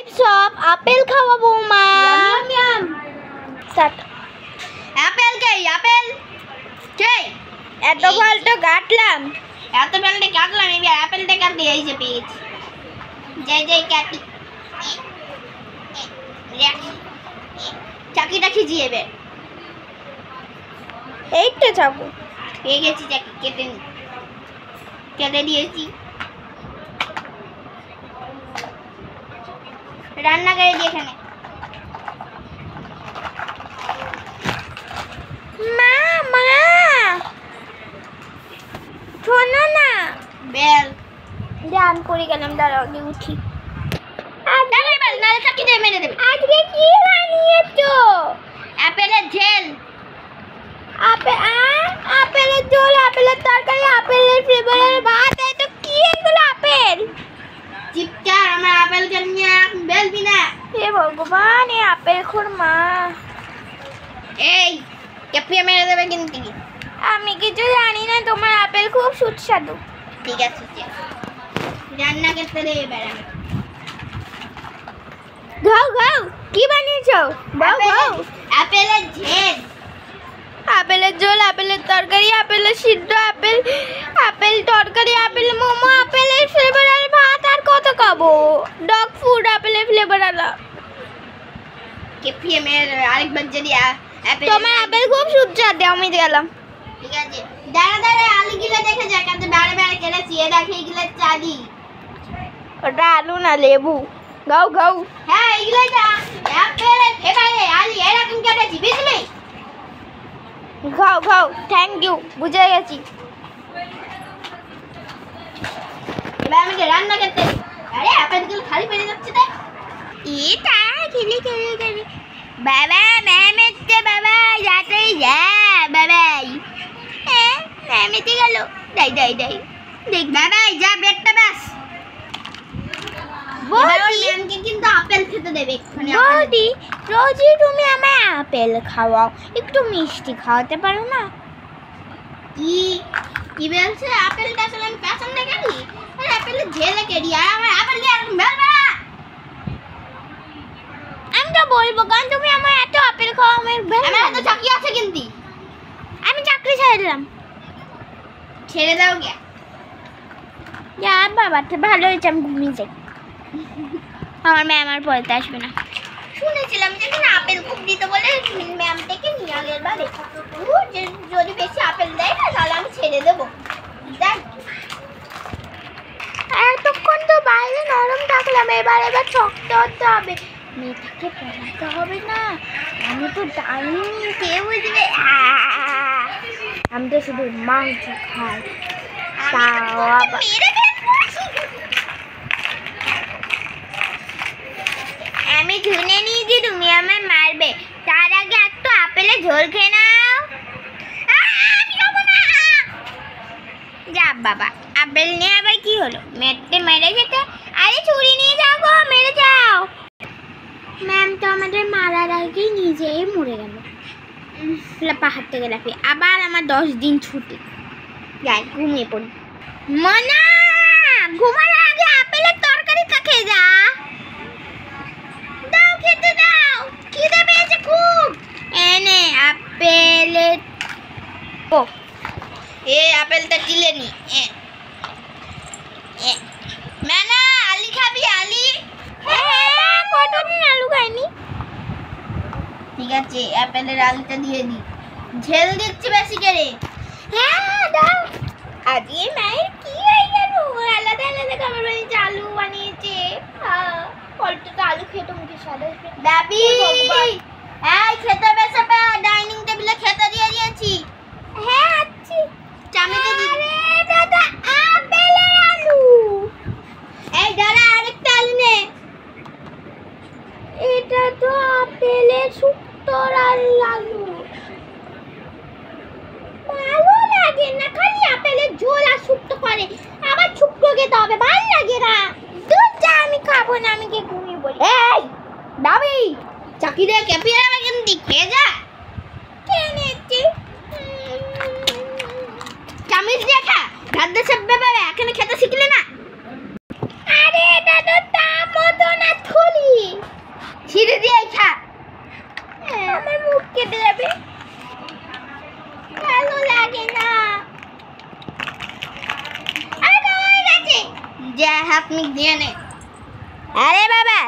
Types of apple খাওয়াবো মা। Apple কে apple কে এত ভালটা কাটলাম, এত বেলটা কাটলাম, এবার আপেলটা কাটতে এই যে পেয়েছি। যাই যাই কাটি, চাকিটা খিজিয়ে এবার এই তো চাকু পেয়ে গেছি, চাকি কেটে নি, কেটে দিয়েছি। রান্না করে দিয়ে এখানে মা মা শোনো না, বেল ধ্যান করে গেলাম, দাঁড়াও আগে উঠি। চাকি দিয়ে মেরে দেবে। আজকে কি বানিয়েছো? আপেলের ঝেল, আপেলের ঝোল, আপেলের তরকারি, আপেলের ফ্লেভারের ভাত, এটা কি এগুলো আপেল? চিপকা আমরা আপেলকে নিয়ে বেলবি না। হে ভগবান, এই আপেল খোর মা। এই কেপিয়ে মেরে দেবে কিন্তু। আমি কিছু জানি না, তোমার আপেল খুব সুস্বাদু। ঠিক আছে, রান্না করতে দে এবার। ঘাও ঘাও, কি বানিয়েছো? বাও বাও। আপেলের ঝেল, আপেলের ঝোল, আপেলের তরকারি, আপেলের সিদ্ধ, আপেল তরকারি, আপেল মোমো, আপেলের ফ্লেভার আর ভাত, আর কত খাবো? ডগ ফুড, আপেলের ফ্লেভার আলা। কেপিয়ে মেরে দেবে আরেকবার যদি আপেল। তোমার আপেল খুব সুস্বাদু, আমি গেলাম। ঠিক আছে, দাঁড়া দাঁড়া, আলুগুলো দেখে যা, কাছে বারে বারে কেটেছি। এ দেখে এগুলো চাঁদি, ওটা আলু না লেবু। গাও গাও। হ্যাঁ এগুলো যা আপেলের ফেভারে আলু এরকম কেটেছি, বুঝলি? খাও খাও, থ্যাংক ইউ, বুঝে গেছি। এবার আমাকে রান্না করতে দে। আরে আপেলগুলো খালি পেরে যাচ্ছে তো। এটা খেলি খেলি খেলি। বাবা ম্যামেতে, বাবা যাতেই যা বাবাই। হ্যাঁ ম্যামেতে গেল, দাই দাই দাই দেখ বাবাই যা বেডটা বাস। বৌদি ম্যামকে কিন্তু আপেল খেতে দেবে এক্ষুনি। বৌদি, রোজই তুমি আমায় আপেল খাওয়াও, একটু মিষ্টি খাওয়াতে পারো না? কি কি বলছে? আপেলটা আসলে আমি পছন্দ করি, আর আপেলের ঝেলে করি, আর আমার আপেল দিয়ে এরকম বেলবে না। আমি তো বলবো, কারণ তুমি আমার এত আপেল খাওয়া আমার আমার হাতে চাকি আছে কিন্তু। আমি চাকরি ছেড়ে দিলাম। ছেড়ে দাও গে। যা বাবা, তো ভালো হয়েছে, আমি ঘুমিয়ে যাই। আমার ম্যাম আর পড়তে আসবে না। শুনেছিলাম যে এখানে আপেল খুব দিতে বলে ম্যাম থেকে নিয়ে আগের বারে। যদি বেশি আপেল দেয় না তাহলে আমি ছেড়ে দেবো। দেখ এতক্ষণ তো বাইরে নরম থাকলাম, এবার শক্ত হতে হবে। মেয়েটাকে পড়াতে হবে না, আমি তো জানি কে বুঝবে। আমি তো শুধু মাংস খাই, তাও আবার আমি শুনে নিয়েছি তুমি আমায় মারবে, তার আগে একটু আপেলের ঝোল খেয়ে নাও। যা বাবা, আপেল নিয়ে আবার কি হলো? মেরে যেতে। আরে ছুরি নিয়ে যাও গো, মেরে যাও। ম্যাম তো আমাদের মারার আগেই নিজেই মরে গেল। পাহাড় থেকে লাফিয়ে আবার আমার 10 দিন ছুটি। যাই ঘুমিয়ে পড়ি। মনা, ঘুমানোর আগে আপেলের তরকারিটা খেয়ে যা। দাও খেতে দাও, খিদে পেয়েছে খুব। এনে আপেলের ও আপেলটা চিলে নি। ম্যানা আলি খাবি? আলি? হ্যাঁ, কতদিন আলু খাইনি। ঠিক আছে, আপেলের আলুটা দিয়ে দি। ঝেল দিচ্ছি বেশি করে। হ্যাঁ দাও। আজকে মায়ের কি হয়ে গেল? আলাদা আলাদা খাবার বানিয়েছে, আলু বানিয়েছে। অল্প তো আলু খেয়ে তো মুখে স্বাদ আসবে। দাবি এই খেতে বসে ডাইনিং টেবিলে খেতে দিয়ে দিয়েছি। হ্যাঁ আচ্ছি। চামচে দি। আরে দাদা, আপেলের আলু। এই দাঁড়া, আরেকটা আলু নে। এটা তো আপেলের শুক্তোর আলু। ভালো লাগে না, খালি আপেলের ঝোল আর শুক্তো করে, আবার শুক্তো খেতে হবে, ভালো লাগে না। দুধ চা আমি খাবো না, আমি কে ঘুমিয়ে বলি। এই দাবি চাকি দিয়ে কেপিয়ে যাবে কিন্তু, খেয়ে যা। খেয়ে নিচ্ছি। চামচ দিয়ে খা, ভাত দিয়ে সব ব্যাপারে এখানে খেতে শিখলে না। আরে এটা তো তার মতো না থলি। আমার মুখ কেটে যাবে। ভালো লাগে না। আরে হয়ে গেছে। যা হাত মুখ দিয়ে নে। আরে বাবা